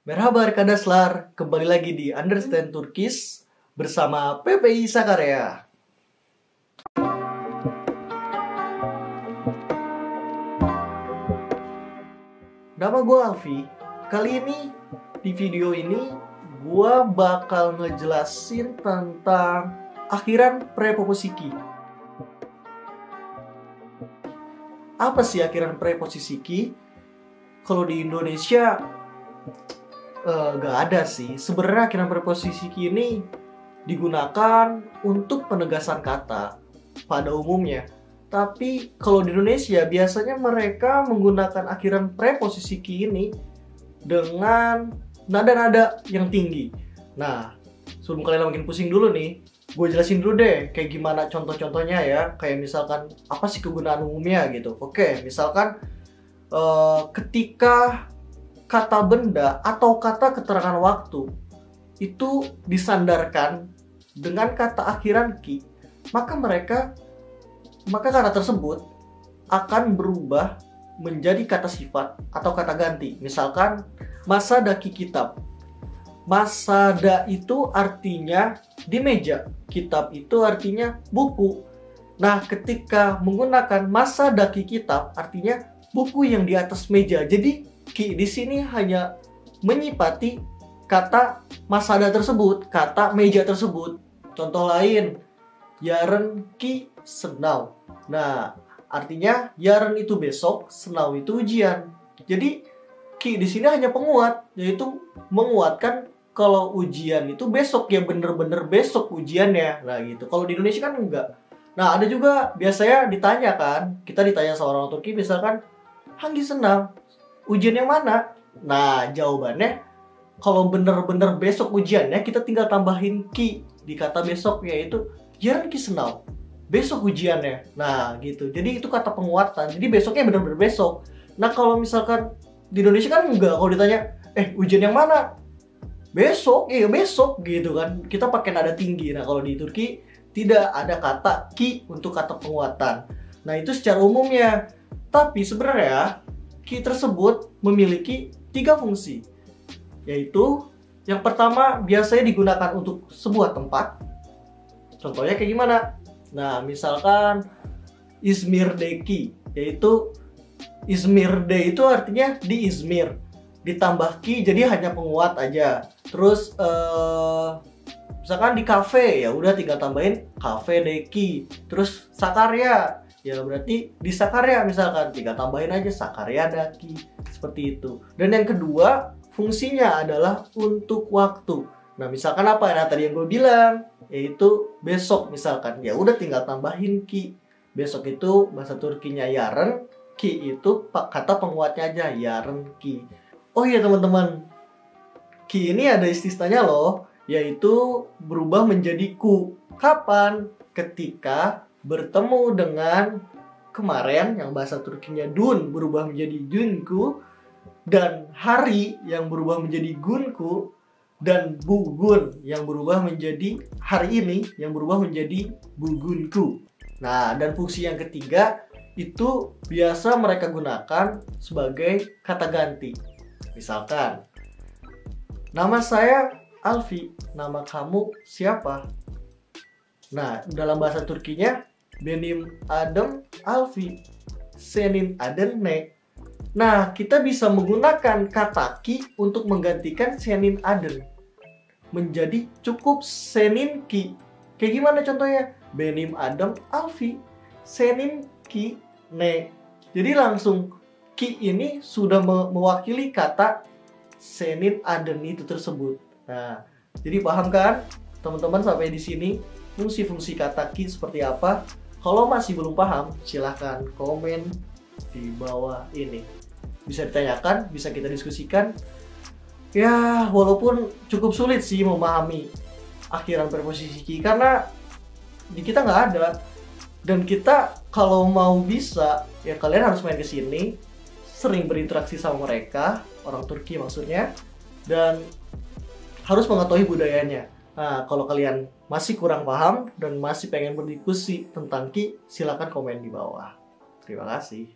Merhaba arkadaşlar, kembali lagi di Understand Turkish bersama PPI Sakarya. Nama gue Alfi. Kali ini di video ini gue bakal ngejelasin tentang akhiran preposisi. Apa sih akhiran preposisi? Kalau di Indonesia gak ada sih. Sebenarnya akhiran preposisi ini digunakan untuk penegasan kata pada umumnya. Tapi kalau di Indonesia biasanya mereka menggunakan akhiran preposisi ini dengan nada-nada yang tinggi. Nah, sebelum kalian makin pusing dulu nih, gue jelasin dulu deh kayak gimana contoh-contohnya ya. Kayak misalkan apa sih kegunaan umumnya gitu. Oke, misalkan ketika kata benda atau kata keterangan waktu itu disandarkan dengan kata akhiran ki, maka kata tersebut akan berubah menjadi kata sifat atau kata ganti. Misalkan masadaki kitab. Masada itu artinya di meja, kitab itu artinya buku. Nah, ketika menggunakan masadaki kitab artinya buku yang di atas meja. Jadi ki di sini hanya menyifati kata masada tersebut, kata meja tersebut. Contoh lain, yaren ki senau. Nah, artinya yaren itu besok, senau itu ujian. Jadi ki di sini hanya penguat, yaitu menguatkan kalau ujian itu besok, ya bener-bener besok ujiannya. Nah gitu. Kalau di Indonesia kan enggak. Nah, ada juga biasanya ditanya kan, kita ditanya sama orang Turki misalkan, hangi senau, ujian yang mana? Nah, jawabannya kalau bener-bener besok ujiannya, kita tinggal tambahin ki di kata besok, yaitu yaren ki senau, besok ujiannya. Nah gitu. Jadi itu kata penguatan. Jadi besoknya bener-bener besok. Nah, kalau misalkan di Indonesia kan enggak. Kalau ditanya, ujian yang mana? Besok, iya besok gitu kan. Kita pakai nada tinggi. Nah, kalau di Turki tidak ada kata ki untuk kata penguatan. Nah, itu secara umumnya. Tapi sebenarnya ki tersebut memiliki 3 fungsi. Yaitu yang pertama biasanya digunakan untuk sebuah tempat. Contohnya kayak gimana? Nah, misalkan İzmir'deki, yaitu İzmir'de itu artinya di Izmir. Ditambah ki jadi hanya penguat aja. Terus misalkan di kafe, ya udah tinggal tambahin kafe deki. Terus Sakarya, ya berarti di Sakarya misalkan tinggal tambahin aja Sakarya daki. Seperti itu. Dan yang kedua, fungsinya adalah untuk waktu. Nah, misalkan apa? Nah, tadi yang gue bilang, yaitu besok misalkan. Ya udah tinggal tambahin ki. Besok itu bahasa Turkinya yarın, ki itu kata penguatnya aja, yarın ki. Oh iya teman-teman, ki ini ada istisnanya loh, yaitu berubah menjadi ku. Kapan? Ketika bertemu dengan kemarin yang bahasa Turkinya dun berubah menjadi dunku, dan hari yang berubah menjadi gunku, dan bugun yang berubah menjadi hari ini yang berubah menjadi bugunku. Nah, dan fungsi yang ketiga itu biasa mereka gunakan sebagai kata ganti. Misalkan, nama saya Alfi, nama kamu siapa? Nah, dalam bahasa Turkinya, benim adım Alfi, senin adın ne? Nah, kita bisa menggunakan kata ki untuk menggantikan senin adın menjadi cukup senin ki. Kayak gimana contohnya? Benim adım Alfi, senin ki ne. Jadi langsung ki ini sudah mewakili kata senin adın itu tersebut. Nah, jadi paham kan teman-teman sampai di sini fungsi-fungsi kata ki seperti apa? Kalau masih belum paham, silahkan komen di bawah ini. Bisa ditanyakan, bisa kita diskusikan. Ya, walaupun cukup sulit sih memahami akhiran preposisi ki karena di kita nggak ada. Dan kita kalau mau bisa, ya kalian harus main ke sini, sering berinteraksi sama mereka, orang Turki maksudnya, dan harus mengetahui budayanya. Nah, kalau kalian masih kurang paham dan masih pengen berdiskusi tentang ki, silakan komen di bawah. Terima kasih.